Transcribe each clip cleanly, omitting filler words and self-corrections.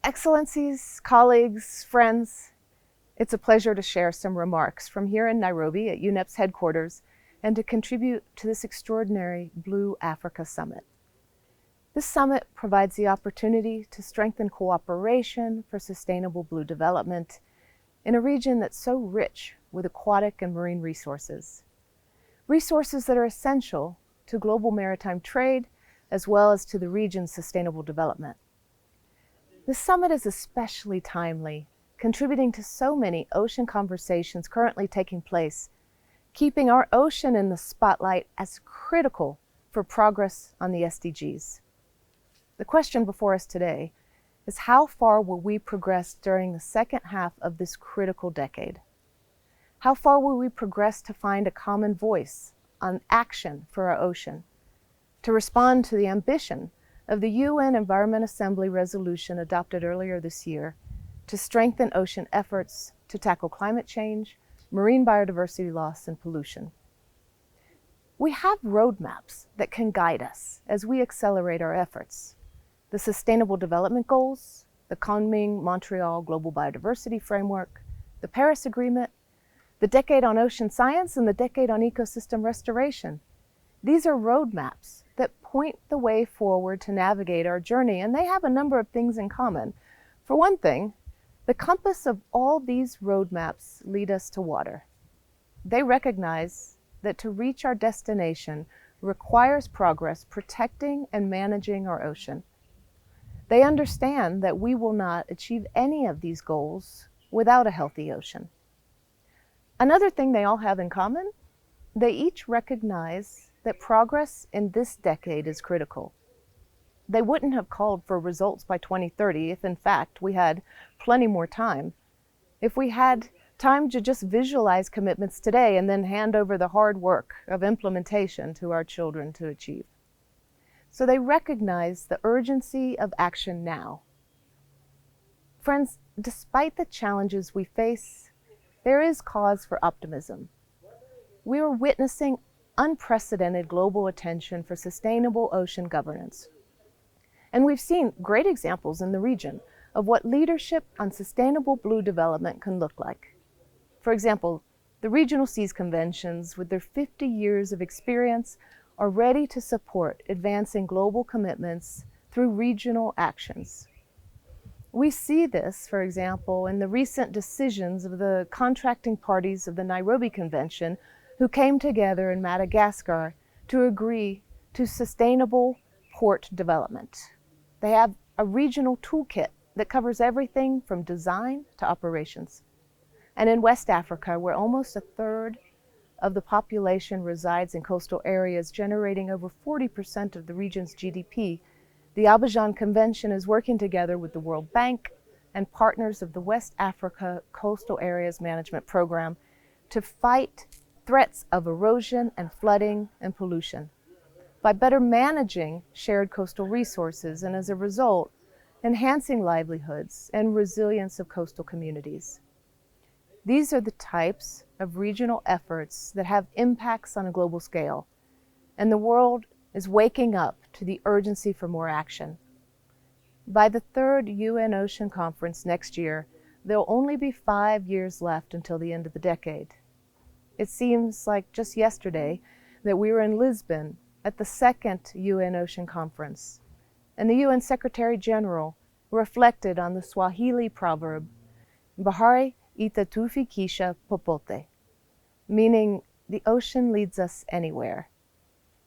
Excellencies, colleagues, friends, it's a pleasure to share some remarks from here in Nairobi at UNEP's headquarters and to contribute to this extraordinary Blue Africa Summit. This summit provides the opportunity to strengthen cooperation for sustainable blue development in a region that's so rich with aquatic and marine resources. Resources that are essential to global maritime trade as well as to the region's sustainable development. This summit is especially timely, contributing to so many ocean conversations currently taking place, keeping our ocean in the spotlight as critical for progress on the SDGs. The question before us today is how far will we progress during the second half of this critical decade? How far will we progress to find a common voice on action for our ocean, to respond to the ambition of the UN Environment Assembly resolution adopted earlier this year to strengthen ocean efforts to tackle climate change, marine biodiversity loss, and pollution? We have roadmaps that can guide us as we accelerate our efforts. The Sustainable Development Goals, the Kunming-Montreal Global Biodiversity Framework, the Paris Agreement, the Decade on Ocean Science, and the Decade on Ecosystem Restoration. These are roadmaps that point the way forward to navigate our journey, and they have a number of things in common. For one thing, the compass of all these roadmaps lead us to water. They recognize that to reach our destination requires progress protecting and managing our ocean. They understand that we will not achieve any of these goals without a healthy ocean. Another thing they all have in common, they each recognize that progress in this decade is critical. They wouldn't have called for results by 2030 if, in fact, we had plenty more time. If we had time to just visualize commitments today and then hand over the hard work of implementation to our children to achieve. So they recognize the urgency of action now. Friends, despite the challenges we face, there is cause for optimism. We are witnessing unprecedented global attention for sustainable ocean governance. And we've seen great examples in the region of what leadership on sustainable blue development can look like. For example, the Regional Seas Conventions, with their 50 years of experience, are ready to support advancing global commitments through regional actions. We see this, for example, in the recent decisions of the contracting parties of the Nairobi Convention who came together in Madagascar to agree to sustainable port development. They have a regional toolkit that covers everything from design to operations. And in West Africa, where almost a third of the population resides in coastal areas, generating over 40% of the region's GDP, the Abidjan Convention is working together with the World Bank and partners of the West Africa Coastal Areas Management Program to fight threats of erosion and flooding and pollution by better managing shared coastal resources and, as a result, enhancing livelihoods and resilience of coastal communities. These are the types of regional efforts that have impacts on a global scale, and the world is waking up to the urgency for more action. By the third UN Ocean Conference next year, there will only be 5 years left until the end of the decade. It seems like just yesterday that we were in Lisbon at the second UN Ocean Conference, and the UN Secretary General reflected on the Swahili proverb, Bahari itatufikisha popote, meaning the ocean leads us anywhere.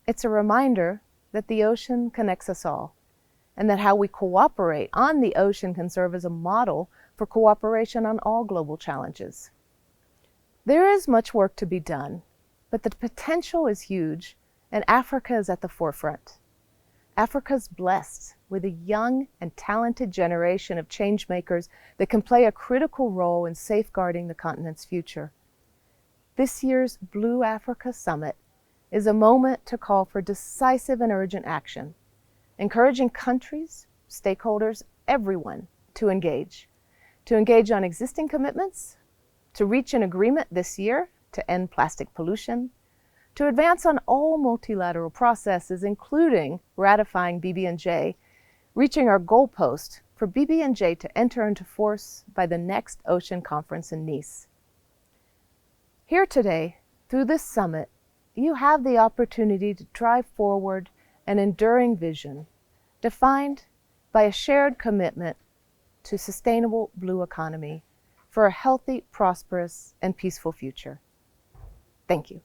It's a reminder that the ocean connects us all, and that how we cooperate on the ocean can serve as a model for cooperation on all global challenges. There is much work to be done, but the potential is huge, and Africa is at the forefront. Africa's blessed with a young and talented generation of changemakers that can play a critical role in safeguarding the continent's future. This year's Blue Africa Summit is a moment to call for decisive and urgent action, encouraging countries, stakeholders, everyone to engage on existing commitments, to reach an agreement this year to end plastic pollution, to advance on all multilateral processes, including ratifying BB&J, reaching our goalpost for BB&J to enter into force by the next Ocean Conference in Nice. Here today, through this summit, you have the opportunity to drive forward an enduring vision defined by a shared commitment to sustainable blue economy for a healthy, prosperous, and peaceful future. Thank you.